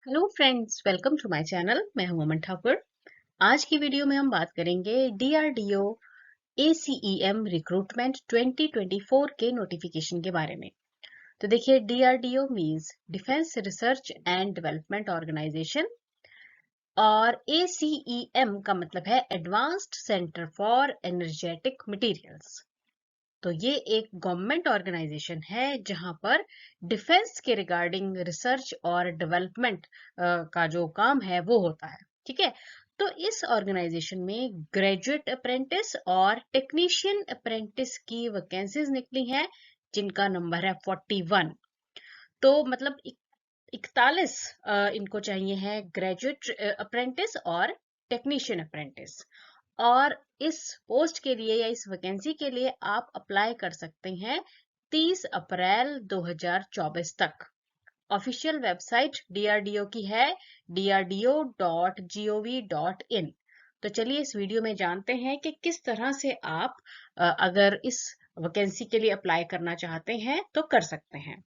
Hello friends, welcome to my channel. मैं हूं अमन ठाकुर। आज की वीडियो में हम बात करेंगे डीआरडीओ एसीईएम रिक्रूटमेंट 2024 के नोटिफिकेशन के बारे में। तो देखिए, DRDO means defence research and development organisation और एसीईएम का मतलब है advanced centre for energetic materials. तो ये एक गवर्नमेंट ऑर्गेनाइजेशन है जहां पर डिफेंस के रिगार्डिंग रिसर्च और डेवलपमेंट का जो काम है वो होता है। ठीक है। तो इस ऑर्गेनाइजेशन में ग्रेजुएट अप्रेंटिस और टेक्नीशियन अप्रेंटिस की वैकेंसीज निकली हैं, जिनका नंबर है 41। तो मतलब 41 इनको चाहिए है ग्रेजुएट अप्रेंटिस और टेक्नीशियन अप्रेंटिस। और इस पोस्ट के लिए या इस वैकेंसी के लिए आप अप्लाई कर सकते हैं 30 अप्रैल 2024 तक। ऑफिशियल वेबसाइट डीआरडीओ की है drdo.gov.in। तो चलिए इस वीडियो में जानते हैं कि किस तरह से आप अगर इस वैकेंसी के लिए अप्लाई करना चाहते हैं तो कर सकते हैं।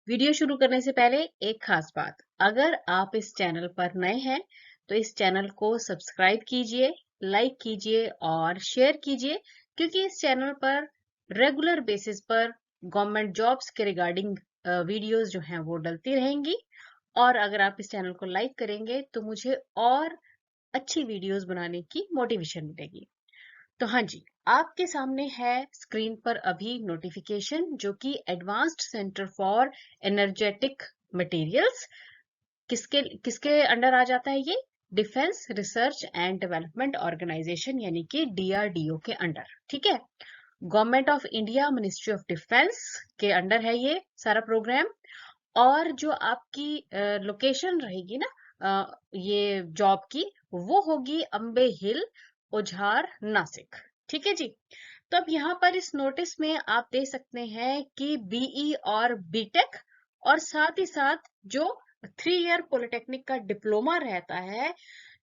वीडियो शुरू करने से पहले एक खास बात, अगर आप इस चैनल पर नए हैं तो इस चैनल को सब्सक्राइब कीजिए, लाइक कीजिए और शेयर कीजिए, क्योंकि इस चैनल पर रेगुलर बेसिस पर गवर्नमेंट जॉब्स के रिगार्डिंग वीडियोस जो हैं वो डलती रहेंगी। और अगर आप इस चैनल को लाइक करेंगे तो मुझे और अच्छी वीडियोस बनाने की मोटिवेशन मिलेगी। तो हाँ जी, आपके सामने है स्क्रीन पर अभी नोटिफिकेशन, जो कि advanced centre for energetic materials किसके किसके अंडर आ जाता है। ये defence research and development organisation यानी कि डीआरडीओ के अंडर। ठीक है। Government of India ministry of defence के अंडर है ये सारा प्रोग्राम। और जो आपकी लोकेशन रहेगी ना ये जॉब की, वो होगी अंबे हिल, उझार, नासिक। ठीक है जी। तो अब यहाँ पर इस नोटिस में आप देख सकते हैं कि बीई और बीटेक और साथ ही साथ जो 3 ईयर पॉलिटेक्निक का डिप्लोमा रहता है,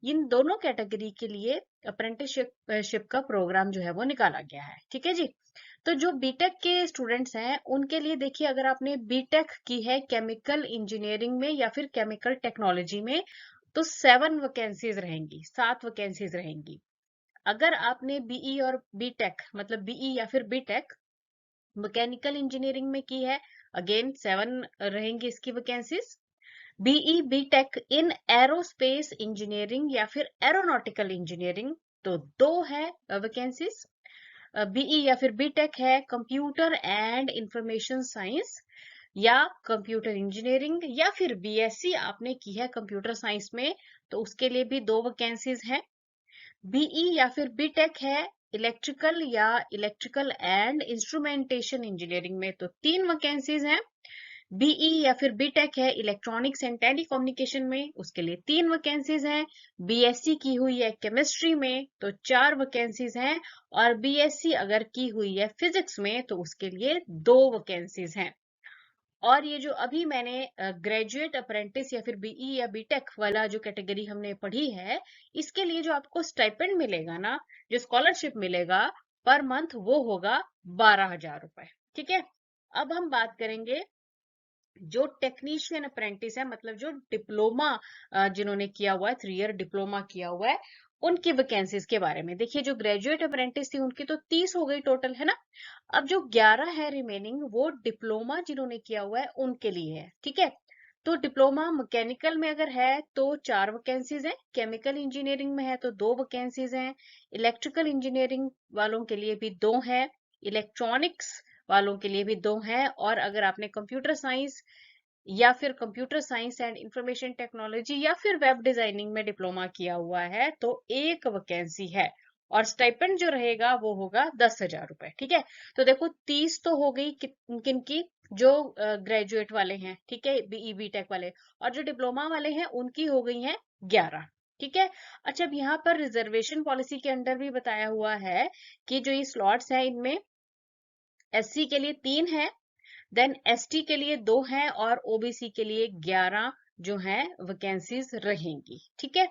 इन दोनों कैटेगरी के लिए अप्रेंटिसशिप का प्रोग्राम जो है वो निकाला गया है। ठीक है जी। तो जो बीटेक के स्टूडेंट्स हैं उनके लिए देखिए, अगर आपने बीटेक की है केमिकल इंजीनियरिंग में या फिर केमिकल टेक्नोलॉजी में, तो 7 वैकेंसीज रहेंगी। अगर आपने बीई और बीटेक मतलब बीई या फिर बीटेक मैकेनिकल इंजीनियरिंग में की है, अगेन 7 रहेंगी इसकी vacancies. BE BTech in aerospace engineering या फिर एरोनॉटिकल इंजीनियरिंग, तो 2 है वैकेंसीज। बीई या फिर बीटेक है कंप्यूटर एंड इंफॉर्मेशन साइंस या कंप्यूटर इंजीनियरिंग, या फिर बीएससी आपने की है कंप्यूटर साइंस में, तो उसके लिए भी 2 वैकेंसीज हैं। बीई या फिर बीटेक है इलेक्ट्रिकल या इलेक्ट्रिकल एंड इंस्ट्रूमेंटेशन इंजीनियरिंग में, तो 3 वैकेंसीज हैं। बीई या फिर बीटेक है इलेक्ट्रॉनिक्स एंड टेलीकम्युनिकेशन में, उसके लिए 3 वैकेंसीज हैं। बीएससी की हुई है केमिस्ट्री में तो 4 वैकेंसीज हैं। और बीएससी अगर की हुई है फिजिक्स में तो उसके लिए 2 वैकेंसीज हैं। और ये जो अभी मैंने ग्रेजुएट अप्रेंटिस या फिर बीई या बीटेक वाला जो कैटेगरी हमने पढ़ी है, इसके लिए जो आपको स्टाइपेंड मिलेगा ना, जो स्कॉलरशिप मिलेगा पर मंथ, वो होगा 12,000 रुपए। ठीक है। अब हम बात करेंगे जो टेक्नीशियन अप्रेंटिस है, मतलब जो डिप्लोमा जिन्होंने किया हुआ है, 3 ईयर डिप्लोमा किया हुआ है, उनकी वैकेंसीज के बारे में देखिए। जो ग्रेजुएट अप्रेंटिस थी उनकी तो 30 हो गई टोटल, है ना। अब जो 11 है रिमेनिंग, वो डिप्लोमा जिन्होंने किया हुआ है उनके लिए है। ठीक है। तो डिप्लोमा मैकेनिकल में अगर है तो 4 वैकेंसीज हैं, केमिकल इंजीनियरिंग में है तो 2 वैकेंसीज हैं, इलेक्ट्रिकल इंजीनियरिंग वालों के लिए भी 2 हैं, इलेक्ट्रॉनिक्स वालों के लिए भी 2 हैं, और अगर आपने कंप्यूटर साइंस या फिर computer science and information technology या फिर वेब डिजाइनिंग में डिप्लोमा किया हुआ है तो 1 वैकेंसी है। और स्टाइपेंड जो रहेगा वो होगा 10,000 रुपए। ठीक है। तो देखो 30 तो हो गई किन की, जो ग्रेजुएट वाले हैं, ठीक है, बीई बीटेक वाले, और जो डिप्लोमा वाले हैं उनकी हो गई हैं 11। ठीक है। अच्छा, अब यहाँ पर रिजर्वेशन पॉलिसी के अंडर भी बताया हुआ है कि जो ये स्लॉट्स हैं इनमें एससी के लिए 3 है, देन एसटी के लिए 2 हैं, और ओबीसी के लिए 11 जो है वैकेंसीज रहेंगी। ठीक है।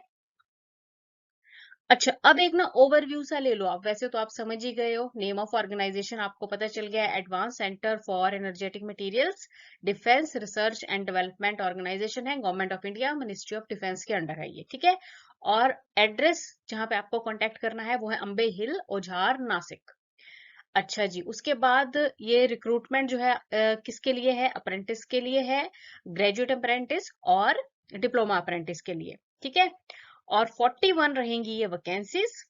अच्छा, अब एक ना ओवरव्यू सा ले लो आप। वैसे तो आप समझ ही गए हो, नेम ऑफ ऑर्गेनाइजेशन आपको पता चल गया है, advance centre for energetic materials, defence research and development organisation है, government of India, ministry of defence के अंडर है ये, ठीक है। और एड्रेस जहां पे आपको कांटेक्ट करना है वो है अंबे हिल, ओझार, नासिक। अच्छा जी, उसके बाद ये रिक्रूटमेंट जो है किसके लिए है? अप्रेंटिस के लिए है, ग्रेजुएट अप्रेंटिस और डिप्लोमा अप्रेंटिस के लिए, ठीक है। और 41 रहेंगी ये वैकेंसीज।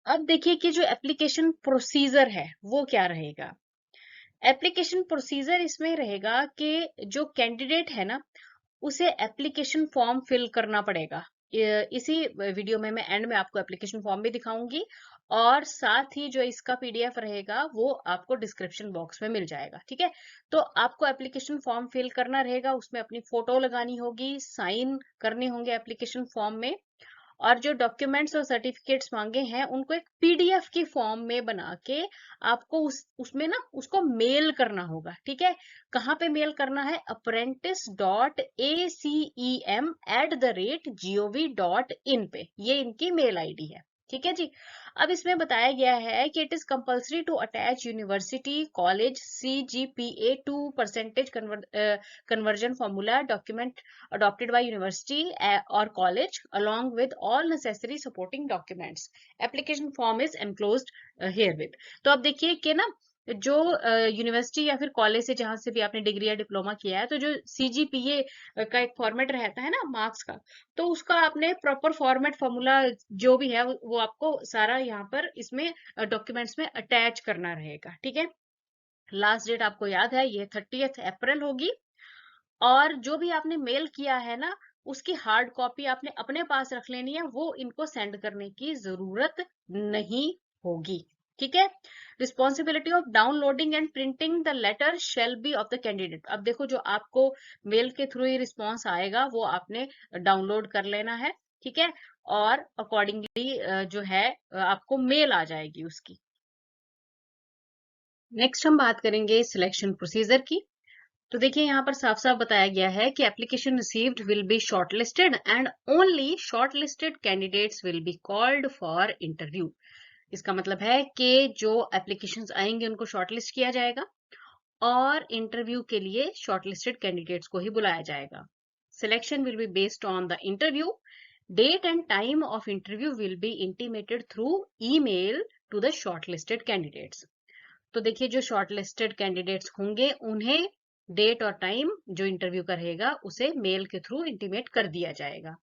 अब देखिए कि जो एप्लीकेशन प्रोसीजर है वो क्या रहेगा। एप्लीकेशन प्रोसीजर इसमें रहेगा कि जो कैंडिडेट है ना, उसे एप्लीकेशन फॉर्म फिल करना पड़ेगा। इसी वीडियो में मैं एंड में आपको एप्लीकेशन फॉर्म भी दिखाऊंगी, और साथ ही जो इसका पीडीएफ रहेगा वो आपको डिस्क्रिप्शन बॉक्स में मिल जाएगा, ठीक है। तो आपको एप्लीकेशन फॉर्म फिल करना रहेगा, उसमें अपनी फोटो लगानी होगी, साइन करने होंगे एप्लीकेशन फॉर्म में, और जो डॉक्यूमेंट्स और सर्टिफिकेट्स मांगे हैं उनको एक पीडीएफ की फॉर्म में बना के आपको उसमें ना उसको मेल करना होगा, ठीक है। कहाँ पे मेल करना है? apprentice.acem@gov.in पे, ये इनकी मेल आईडी है, ठीक है जी। अब इसमें बताया गया है कि it is compulsory to attach university college CGPA to percentage conversion formula document adopted by university or college along with all necessary supporting documents. Application form is enclosed herewith. तो अब देखिए कि ना जो यूनिवर्सिटी या फिर कॉलेज से जहां से भी आपने डिग्री या डिप्लोमा किया है, तो जो CGPA का एक फॉर्मेट रहता है ना मार्क्स का, तो उसका आपने प्रॉपर फॉर्मेट फॉर्मूला जो भी है वो आपको सारा यहाँ पर इसमें डॉक्यूमेंट्स में अटैच करना रहेगा, ठीक है। लास्ट डेट आपको याद है, ये 30 अप्रैल होगी। और जो भी आपने मेल किया है ना, उसकी हार्ड कॉपी आपने अपने पास रख लेनी है, वो इनको सेंड करने की जरूरत नहीं होगी, ठीक है। Responsibility of downloading and printing the letter shall be of the candidate. अब देखो, जो आपको मेल के थ्रू ही रिस्पॉन्स आएगा वो आपने डाउनलोड कर लेना है, ठीक है। और अकॉर्डिंगली जो है आपको मेल आ जाएगी उसकी। नेक्स्ट हम बात करेंगे सिलेक्शन प्रोसीजर की। तो देखिए यहाँ पर साफ साफ बताया गया है कि application received will be shortlisted and only shortlisted candidates will be called for interview. इसका मतलब है कि जो एप्लीकेशंस आएंगे उनको शॉर्टलिस्ट किया जाएगा और इंटरव्यू के लिए शॉर्टलिस्टेड कैंडिडेट्स को ही बुलाया जाएगा। Selection will be based on the interview. Date and time of interview will be intimated through email to the shortlisted candidates. तो देखिए, जो शॉर्टलिस्टेड कैंडिडेट्स होंगे उन्हें डेट और टाइम जो इंटरव्यू का रहेगा उसे मेल के थ्रू इंटीमेट कर दिया जाएगा।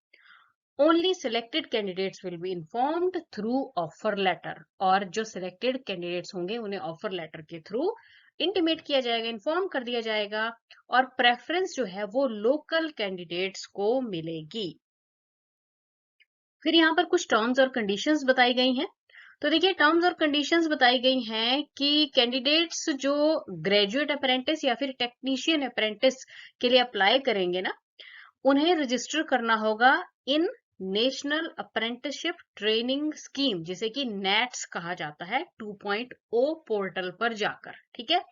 Only selected candidates will be informed through offer letter. और जो सिलेक्टेड कैंडिडेट्स होंगे उन्हें ऑफर लेटर के थ्रू इंटीमेट किया जाएगा, इन्फॉर्म कर दिया जाएगा। और प्रेफरेंस जो है वो लोकल कैंडिडेट्स को मिलेगी। फिर यहाँ पर कुछ टर्म्स और कंडीशंस बताई गई हैं। तो देखिए, टर्म्स और कंडीशंस बताई गई हैं कि कैंडिडेट्स जो ग्रेजुएट अप्रेंटिस या फिर टेक्नीशियन अप्रेंटिस के लिए अप्लाई करेंगे ना, उन्हें रजिस्टर करना होगा इन नेशनल अप्रेंटिसशिप ट्रेनिंग स्कीम, जिसे कि नेट्स कहा जाता है, 2.0 पोर्टल पर जाकर, ठीक है।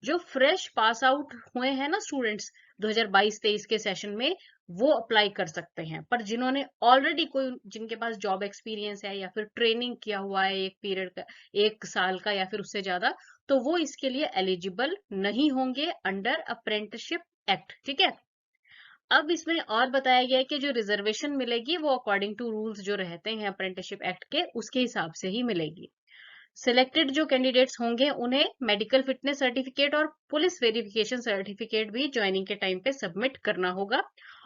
जो फ्रेश पास आउट हुए हैं ना स्टूडेंट्स 2022-23 के सेशन में, वो अप्लाई कर सकते हैं। पर जिन्होंने ऑलरेडी कोई, जिनके पास जॉब एक्सपीरियंस है या फिर ट्रेनिंग किया हुआ है एक पीरियड का, 1 साल का या फिर उससे ज्यादा, तो वो इसके लिए एलिजिबल नहीं होंगे अंडर अप्रेंटिसशिप एक्ट, ठीक है। अब इसमें और बताया गया है कि जो रिजर्वेशन मिलेगी वो अकॉर्डिंग टू रूल्स जो रहते हैं अप्रेंटिसशिप एक्ट के, उसके हिसाब से ही मिलेगी। सिलेक्टेड जो कैंडिडेट्स होंगे उन्हें मेडिकल फिटनेस सर्टिफिकेट और पुलिस वेरिफिकेशन सर्टिफिकेट भी ज्वाइनिंग के टाइम पे सबमिट करना होगा।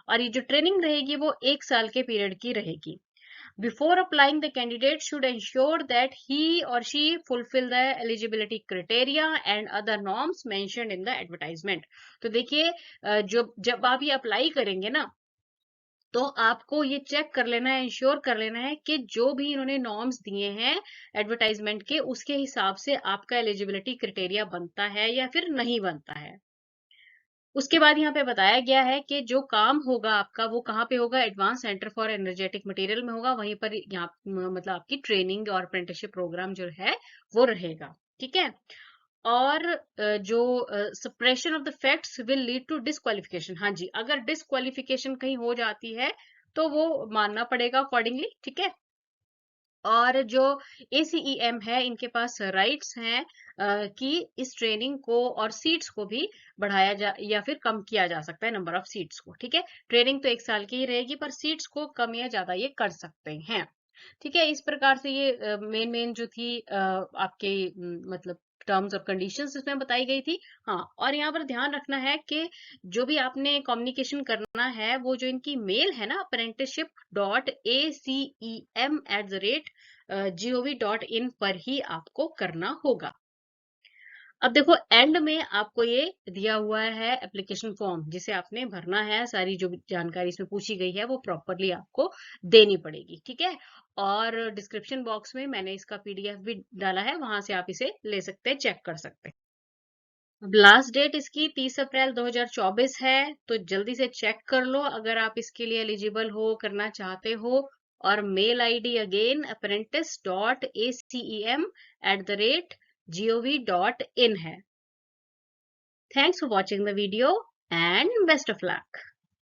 और ये जो ट्रेनिंग रहेगी वो 1 साल के पीरियड की रहेगी। Before applying, the candidate should ensure that he or she fulfill the eligibility criteria and other norms mentioned in the advertisement. तो देखिए, जो जब आप ये अप्लाई करेंगे ना, तो आपको ये चेक कर लेना है, इंश्योर कर लेना है कि जो भी इन्होंने नॉर्म्स दिए हैं एडवर्टाइजमेंट के, उसके हिसाब से आपका एलिजिबिलिटी क्राइटेरिया बनता है या फिर नहीं बनता है। उसके बाद यहाँ पे बताया गया है कि जो काम होगा आपका वो कहाँ पे होगा? Advance centre for energetic material में होगा। वहीं पर यहाँ मतलब आपकी ट्रेनिंग और अप्रेंटिसशिप प्रोग्राम जो है वो रहेगा, ठीक है। और जो suppression of the facts will lead to disqualification. हाँ जी, अगर डिस्क्वालिफिकेशन कहीं हो जाती है तो वो मानना पड़ेगा अकॉर्डिंगली, ठीक है। और जो ACEM है, इनके पास राइट्स हैं कि इस ट्रेनिंग को और सीट्स को भी बढ़ाया जा या फिर कम किया जा सकता है, नंबर ऑफ सीट्स को, ठीक है। ट्रेनिंग तो 1 साल की ही रहेगी, पर सीट्स को कम या ज्यादा ये कर सकते हैं, ठीक है। इस प्रकार से ये मेन मेन जो थी आपके मतलब टर्म्स और कंडीशंस इसमें बताई गई थी। हाँ, और यहाँ पर ध्यान रखना है कि जो भी आपने कम्युनिकेशन करना है, वो जो इनकी मेल है ना, apprenticeship.acem@gov.in पर ही आपको करना होगा। अब देखो एंड में आपको ये दिया हुआ है एप्लीकेशन फॉर्म, जिसे आपने भरना है। सारी जो भी जानकारी इसमें पूछी गई है वो प्रॉपरली आपको देनी पड़ेगी, ठीक है। और डिस्क्रिप्शन बॉक्स में मैंने इसका PDF भी डाला है, वहां से आप इसे ले सकते हैं, चेक कर सकते हैं। अब लास्ट डेट इसकी 30 अप्रैल 2024 है, तो जल्दी से चेक कर लो अगर आप इसके लिए एलिजिबल हो, करना चाहते हो। और मेल ID अगेन apprentice.acem@gov.in है। Thanks for watching the video and best of luck.